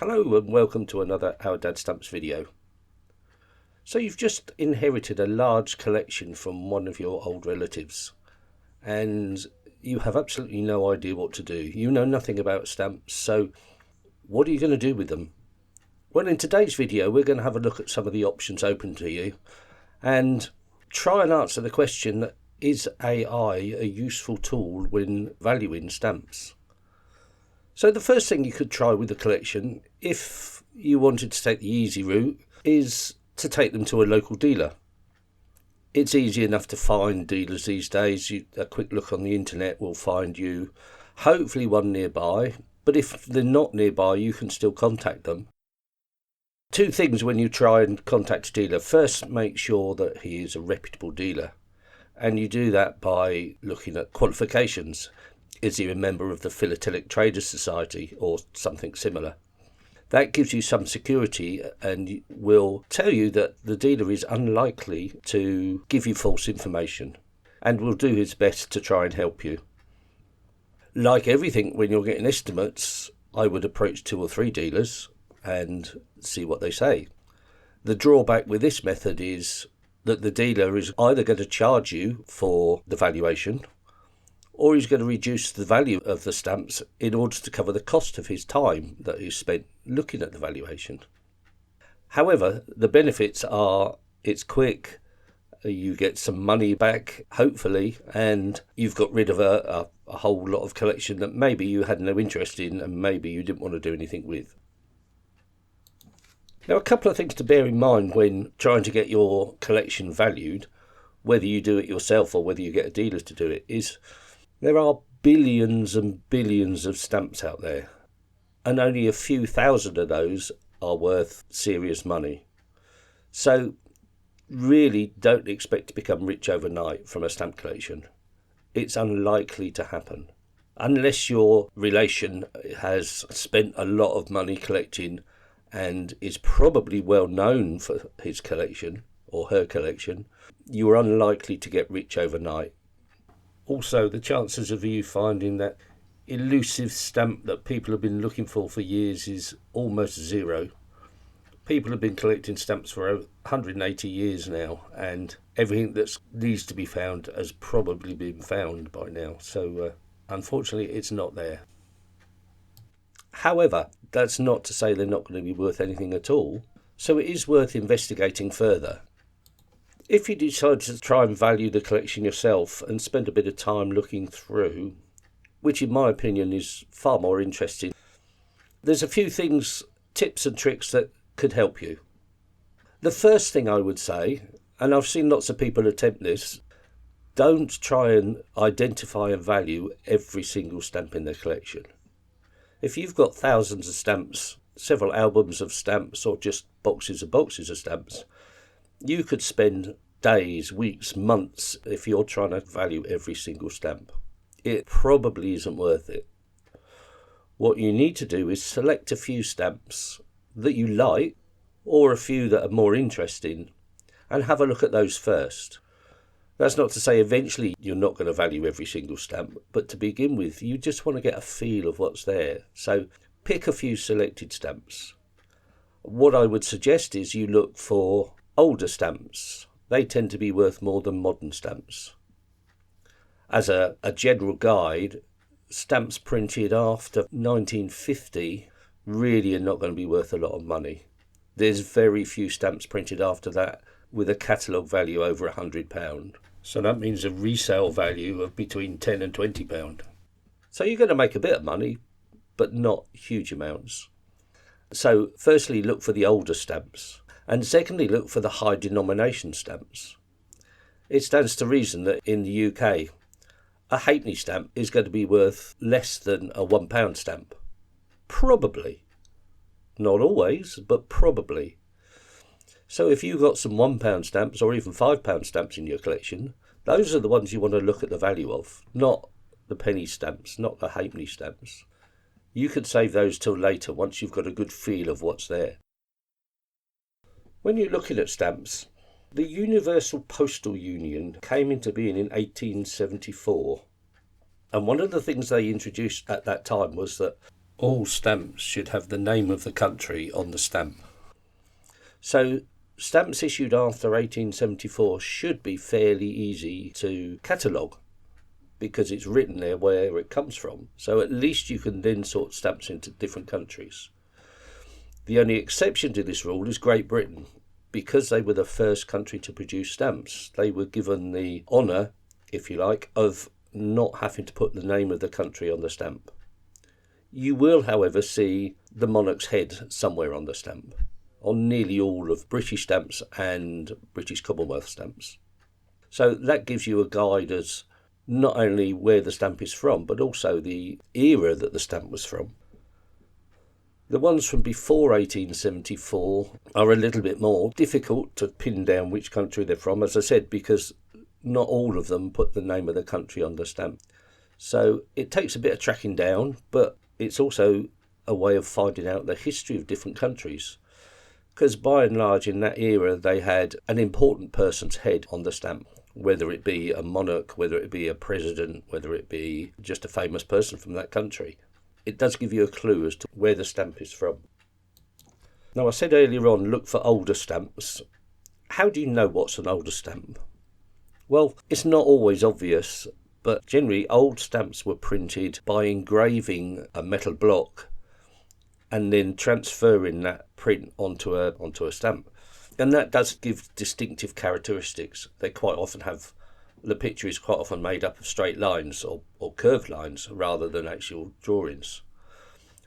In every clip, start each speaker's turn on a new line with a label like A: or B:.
A: Hello and welcome to another Ourdadsstamps video. So you've just inherited a large collection from one of your old relatives and you have absolutely no idea what to do. You know nothing about stamps, so what are you going to do with them? Well, in today's video we're going to have a look at some of the options open to you and try and answer the question, is AI a useful tool when valuing stamps? So the first thing you could try with the collection, if you wanted to take the easy route, is to take them to a local dealer. It's easy enough to find dealers these days. A quick look on the internet will find you hopefully one nearby, but if they're not nearby you can still contact them. Two things when you try and contact a dealer. First, make sure that he is a reputable dealer, and you do that by looking at qualifications. Is he a member of the Philatelic Traders Society or something similar? That gives you some security and will tell you that the dealer is unlikely to give you false information and will do his best to try and help you. Like everything, when you're getting estimates, I would approach 2 or 3 dealers and see what they say. The drawback with this method is that the dealer is either going to charge you for the valuation, or he's going to reduce the value of the stamps in order to cover the cost of his time that he's spent looking at the valuation. However, the benefits are it's quick, you get some money back, hopefully, and you've got rid of a whole lot of collection that maybe you had no interest in and maybe you didn't want to do anything with. Now, a couple of things to bear in mind when trying to get your collection valued, whether you do it yourself or whether you get a dealer to do it, is there are billions and billions of stamps out there, and only a few thousand of those are worth serious money. So really don't expect to become rich overnight from a stamp collection. It's unlikely to happen. Unless your relation has spent a lot of money collecting and is probably well known for his collection or her collection, you are unlikely to get rich overnight. Also, the chances of you finding that elusive stamp that people have been looking for years is almost zero. People have been collecting stamps for 180 years now, and everything that needs to be found has probably been found by now. So, unfortunately, it's not there. However, that's not to say they're not going to be worth anything at all, so it is worth investigating further. If you decide to try and value the collection yourself and spend a bit of time looking through, which in my opinion is far more interesting, there's a few things, tips and tricks that could help you. The first thing I would say, and I've seen lots of people attempt this, don't try and identify and value every single stamp in their collection. If you've got thousands of stamps, several albums of stamps, or just boxes of stamps, you could spend days, weeks, months if you're trying to value every single stamp. It probably isn't worth it. What you need to do is select a few stamps that you like or a few that are more interesting and have a look at those first. That's not to say eventually you're not going to value every single stamp, but to begin with you just want to get a feel of what's there. So pick a few selected stamps. What I would suggest is you look for older stamps. They tend to be worth more than modern stamps. As a general guide, stamps printed after 1950 really are not going to be worth a lot of money. There's very few stamps printed after that with a catalogue value over £100. So that means a resale value of between £10 and £20. So you're going to make a bit of money, but not huge amounts. So firstly, look for the older stamps. And secondly, look for the high denomination stamps. It stands to reason that in the UK, a halfpenny stamp is going to be worth less than a £1 stamp. Probably. Not always, but probably. So if you've got some £1 stamps or even £5 stamps in your collection, those are the ones you want to look at the value of, not the penny stamps, not the halfpenny stamps. You could save those till later once you've got a good feel of what's there. When you're looking at stamps, the Universal Postal Union came into being in 1874. And one of the things they introduced at that time was that All stamps should have the name of the country on the stamp. So stamps issued after 1874 should be fairly easy to catalogue because it's written there where it comes from. So at least you can then sort stamps into different countries. The only exception to this rule is Great Britain. Because they were the first country to produce stamps, they were given the honour, if you like, of not having to put the name of the country on the stamp. You will, however, see the monarch's head somewhere on the stamp, on nearly all of British stamps and British Commonwealth stamps. So that gives you a guide as not only where the stamp is from, but also the era that the stamp was from. The ones from before 1874 are a little bit more difficult to pin down which country they're from, as I said, because not all of them put the name of the country on the stamp. So it takes a bit of tracking down, but it's also a way of finding out the history of different countries. Because by and large in that era they had an important person's head on the stamp, whether it be a monarch, whether it be a president, whether it be just a famous person from that country. It does give you a clue as to where the stamp is from. Now, I said earlier on, look for older stamps. How do you know what's an older stamp? Well, it's not always obvious, but generally old stamps were printed by engraving a metal block and then transferring that print onto a stamp. And that does give distinctive characteristics. The picture is quite often made up of straight lines or curved lines rather than actual drawings.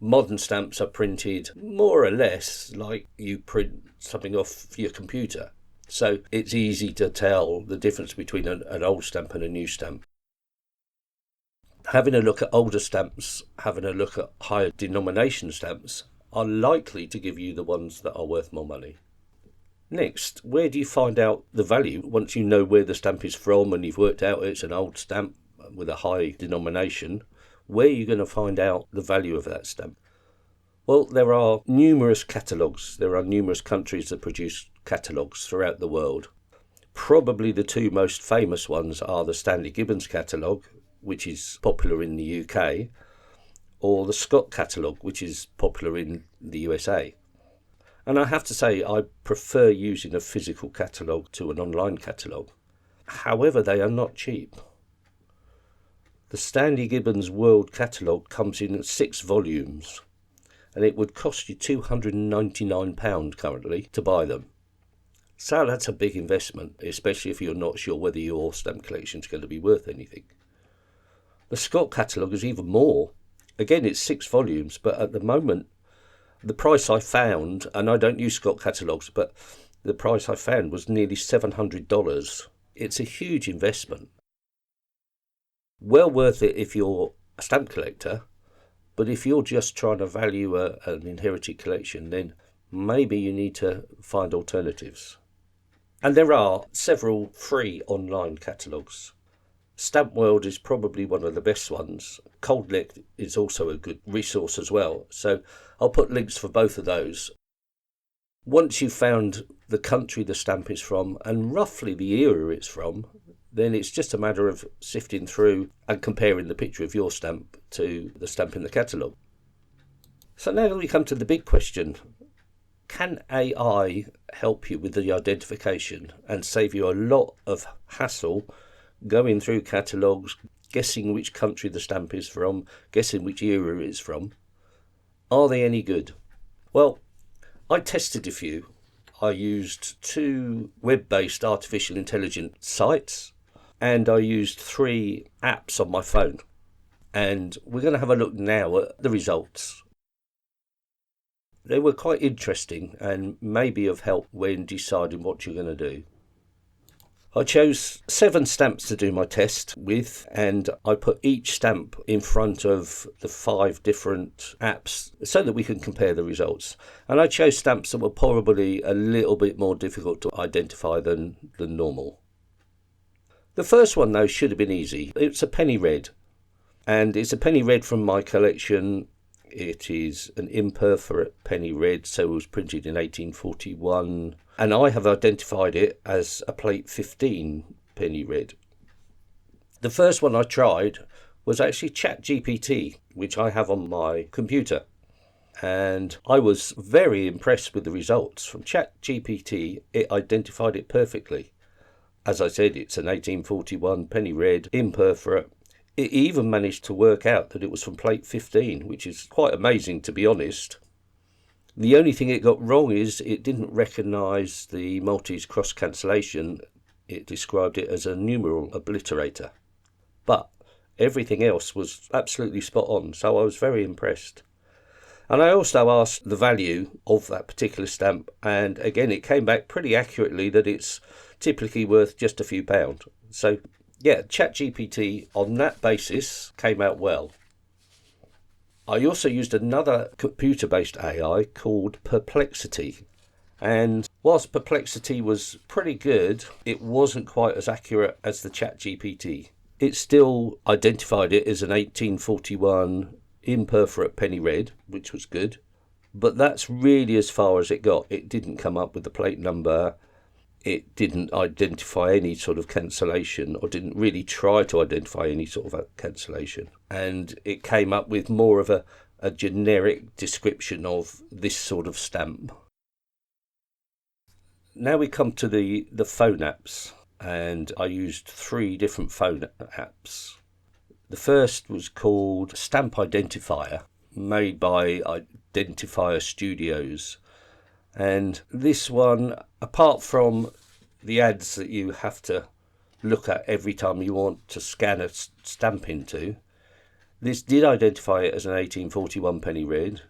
A: Modern stamps are printed more or less like you print something off your computer. So it's easy to tell the difference between an old stamp and a new stamp. Having a look at older stamps, having a look at higher denomination stamps are likely to give you the ones that are worth more money. Next, where do you find out the value once you know where the stamp is from and you've worked out it's an old stamp with a high denomination? Where are you going to find out the value of that stamp? Well, there are numerous catalogues. There are numerous countries that produce catalogues throughout the world. Probably the two most famous ones are the Stanley Gibbons catalogue, which is popular in the UK, or the Scott catalogue, which is popular in the USA. And I have to say, I prefer using a physical catalogue to an online catalogue. However, they are not cheap. The Stanley Gibbons World Catalogue comes in 6 volumes, and it would cost you £299 currently to buy them. So that's a big investment, especially if you're not sure whether your stamp collection is going to be worth anything. The Scott catalogue is even more. Again, it's 6 volumes, but at the moment, the price I found, and I don't use Scott catalogues, but the price I found was nearly $700. It's a huge investment. Well worth it if you're a stamp collector, but if you're just trying to value an inherited collection, then maybe you need to find alternatives. And there are several free online catalogues. Stamp World is probably one of the best ones. Coldneck is also a good resource as well. So I'll put links for both of those. Once you've found the country the stamp is from and roughly the era it's from, then it's just a matter of sifting through and comparing the picture of your stamp to the stamp in the catalogue. So now we come to the big question. Can AI help you with the identification and save you a lot of hassle going through catalogues, guessing which country the stamp is from, guessing which era it's from? Are they any good? Well, I tested a few. I used 2 web-based artificial intelligence sites, and I used 3 apps on my phone. And we're going to have a look now at the results. They were quite interesting and maybe of help when deciding what you're going to do. I chose 7 stamps to do my test with, and I put each stamp in front of the 5 different apps so that we can compare the results. And I chose stamps that were probably a little bit more difficult to identify than normal. The first one, though, should have been easy. It's a penny red, and it's a penny red from my collection. It is an imperforate penny red, so it was printed in 1841. And I have identified it as a plate 15 penny red. The first one I tried was actually ChatGPT. which I have on my computer. And I was very impressed with the results. From ChatGPT, it identified it perfectly. As I said, it's an 1841 penny red, imperforate. It even managed to work out that it was from plate 15, which is quite amazing, to be honest. The only thing it got wrong is it didn't recognise the Maltese cross cancellation. It described it as a numeral obliterator. But everything else was absolutely spot on, so I was very impressed. And I also asked the value of that particular stamp, and again it came back pretty accurately that it's typically worth just a few pounds. So yeah, ChatGPT on that basis came out well. I also used another computer-based AI called Perplexity, and whilst Perplexity was pretty good, it wasn't quite as accurate as the ChatGPT. It still identified it as an 1841 imperforate penny red, which was good, but that's really as far as it got. It didn't come up with the plate number, it didn't identify any sort of cancellation, or didn't really try to identify any sort of a cancellation, and it came up with more of a generic description of this sort of stamp. Now we come to the phone apps, and I used 3 different phone apps. The first was called Stamp Identifier, made by Identifier Studios. And this one, apart from the ads that you have to look at every time you want to scan a stamp into, this did identify it as an 1841 penny red.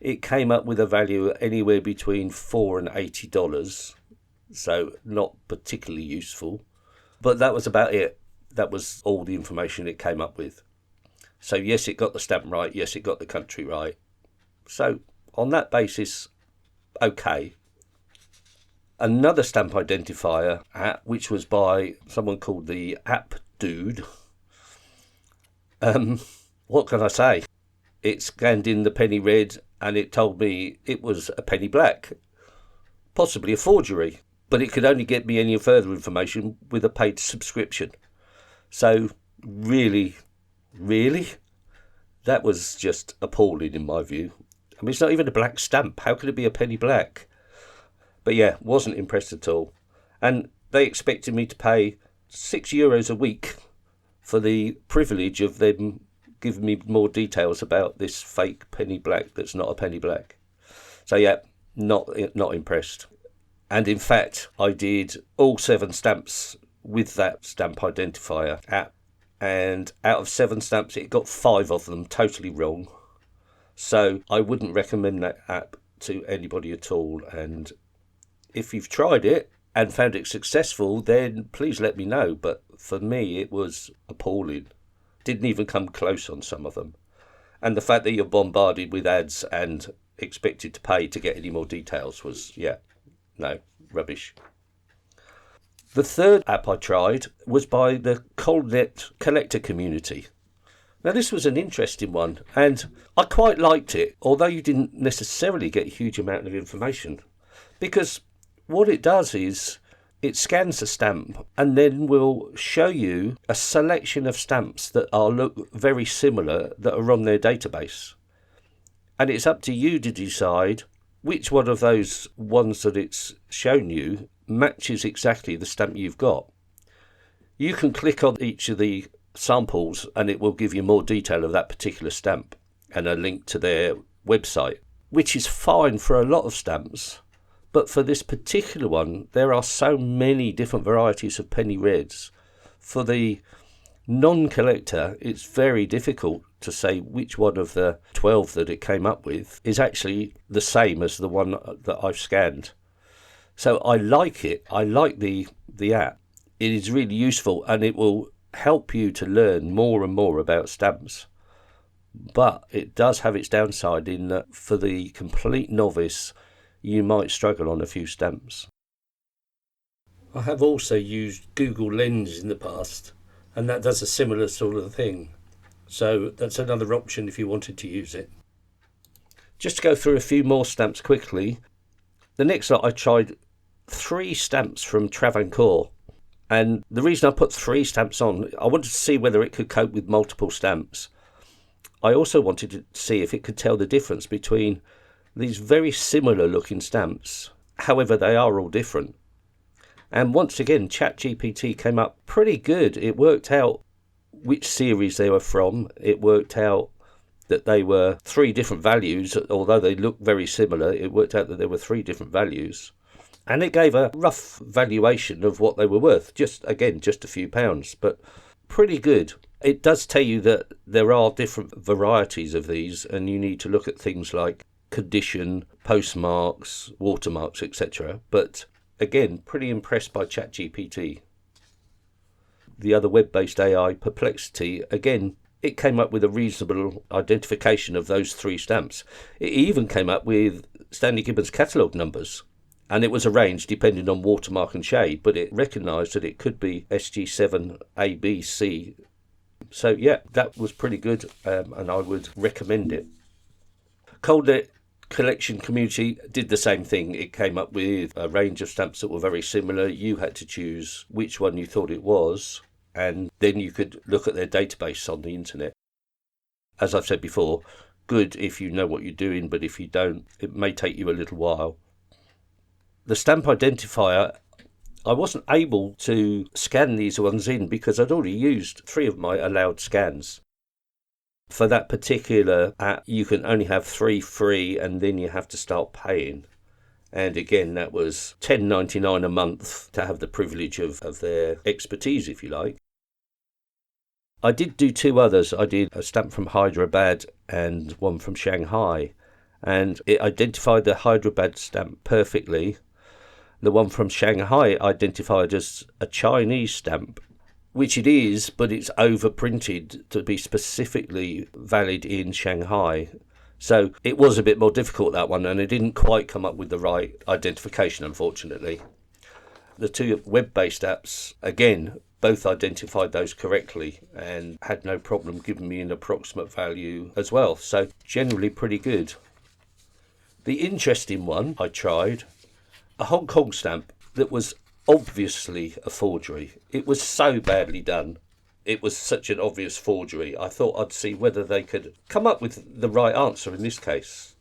A: It came up with a value anywhere between $4 and $80, so not particularly useful. But that was about it. That was all the information it came up with. So yes, it got the stamp right. Yes, it got the country right. So on that basis, okay. Another stamp identifier app, which was by someone called the App Dude. What can I say? It scanned in the penny red and it told me it was a penny black, possibly a forgery, but it could only get me any further information with a paid subscription. So really, that was just appalling in my view. I mean, it's not even a black stamp. How could it be a penny black? But yeah, wasn't impressed at all. And they expected me to pay €6 a week for the privilege of them giving me more details about this fake penny black that's not a penny black. So yeah, not impressed. And in fact, I did all 7 stamps with that stamp identifier app, and out of 7 stamps it got 5 of them totally wrong. So I wouldn't recommend that app to anybody at all, and if you've tried it and found it successful, then please let me know. But for me it was appalling. Didn't even come close on some of them. And the fact that you're bombarded with ads and expected to pay to get any more details was, rubbish. The third app I tried was by the Colnet collector community. Now this was an interesting one, and I quite liked it, although you didn't necessarily get a huge amount of information, because what it does is it scans a stamp and then will show you a selection of stamps that look very similar that are on their database. And it's up to you to decide which one of those ones that it's shown you matches exactly the stamp you've got. You can click on each of the samples and it will give you more detail of that particular stamp and a link to their website, which is fine for a lot of stamps. But for this particular one, there are so many different varieties of penny reds. For the non-collector, it's very difficult to say which one of the 12 that it came up with is actually the same as the one that I've scanned. So I like it. I like the app. It is really useful and it will help you to learn more and more about stamps. But it does have its downside in that for the complete novice, you might struggle on a few stamps. I have also used Google Lens in the past, and that does a similar sort of thing. So that's another option if you wanted to use it. Just to go through a few more stamps quickly. The next lot I tried 3 stamps from Travancore. And the reason I put 3 stamps on, I wanted to see whether it could cope with multiple stamps. I also wanted to see if it could tell the difference between these very similar looking stamps. However, they are all different. And once again, ChatGPT came up pretty good. It worked out which series they were from. It worked out that they were 3 different values, although they look very similar. It worked out that there were 3 different values. And it gave a rough valuation of what they were worth. Just a few pounds, but pretty good. It does tell you that there are different varieties of these, and you need to look at things like condition, postmarks, watermarks, etc. But again, pretty impressed by ChatGPT. The other web-based AI, Perplexity, again, it came up with a reasonable identification of those 3 stamps. It even came up with Stanley Gibbons catalogue numbers, and it was arranged depending on watermark and shade, but it recognised that it could be SG7ABC. So yeah, that was pretty good, and I would recommend it. Coldnet Collection Community did the same thing. It came up with a range of stamps that were very similar. You had to choose which one you thought it was, and then you could look at their database on the internet. As I've said before, good if you know what you're doing, but if you don't, it may take you a little while. The stamp identifier, I wasn't able to scan these ones in because I'd already used 3 of my allowed scans. For that particular app, you can only have 3 free, and then you have to start paying. And again, that was $10.99 a month to have the privilege of their expertise, if you like. I did do 2 others. I did a stamp from Hyderabad and one from Shanghai, and it identified the Hyderabad stamp perfectly. The one from Shanghai identified as a Chinese stamp, which it is, but it's overprinted to be specifically valid in Shanghai. So it was a bit more difficult, that one, and it didn't quite come up with the right identification, unfortunately. The 2 web-based apps, again, both identified those correctly and had no problem giving me an approximate value as well. So generally pretty good. The interesting one I tried, a Hong Kong stamp that was obviously a forgery. It was so badly done. It was such an obvious forgery. I thought I'd see whether they could come up with the right answer in this case.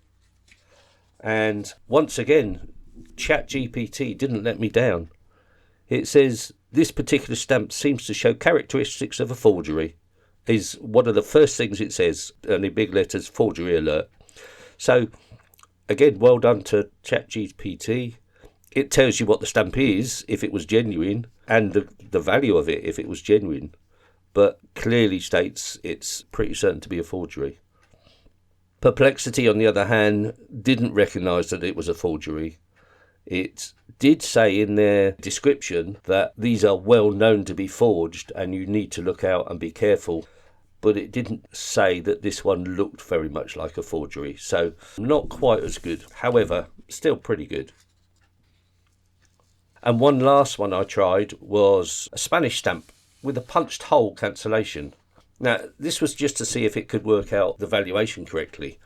A: And once again, ChatGPT didn't let me down. It says, this particular stamp seems to show characteristics of a forgery, is one of the first things it says, and in big letters, forgery alert. So, again, well done to ChatGPT. It tells you what the stamp is, if it was genuine, and the value of it, if it was genuine, but clearly states it's pretty certain to be a forgery. Perplexity, on the other hand, didn't recognise that it was a forgery. It did say in their description that these are well known to be forged and you need to look out and be careful, but it didn't say that this one looked very much like a forgery, so not quite as good. However, still pretty good. And one last one I tried was a Spanish stamp with a punched hole cancellation. Now, this was just to see if it could work out the valuation correctly.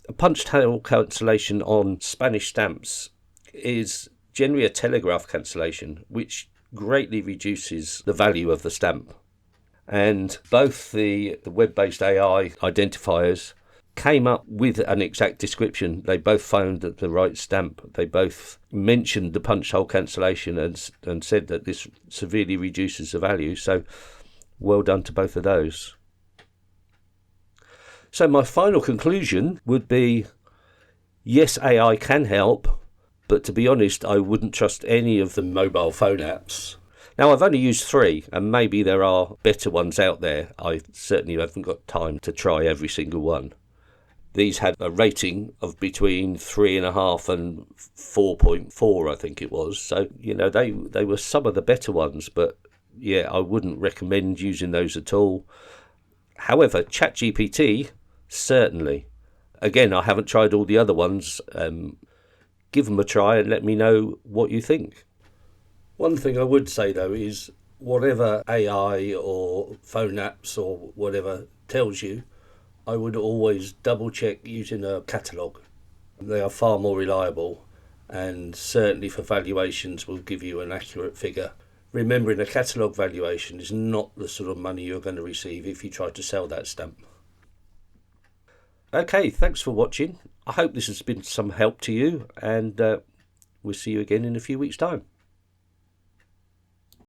A: A punched hole cancellation on Spanish stamps is generally a telegraph cancellation, which greatly reduces the value of the stamp. And both the web-based AI identifiers came up with an exact description. They both found that the right stamp. They both mentioned the punch hole cancellation and said that this severely reduces the value. So well done to both of those. So my final conclusion would be, yes, AI can help, but to be honest, I wouldn't trust any of the mobile phone apps. Now, I've only used 3, and maybe there are better ones out there. I certainly haven't got time to try every single one. These had a rating of between 3.5 and 4.4, I think it was. So, they were some of the better ones, but yeah, I wouldn't recommend using those at all. However, ChatGPT, certainly. Again, I haven't tried all the other ones. Give them a try and let me know what you think. One thing I would say, though, is whatever AI or phone apps or whatever tells you, I would always double check using a catalogue. They are far more reliable, and certainly for valuations will give you an accurate figure. Remembering a catalogue valuation is not the sort of money you're going to receive if you try to sell that stamp. Okay, thanks for watching. I hope this has been some help to you, and we'll see you again in a few weeks' time.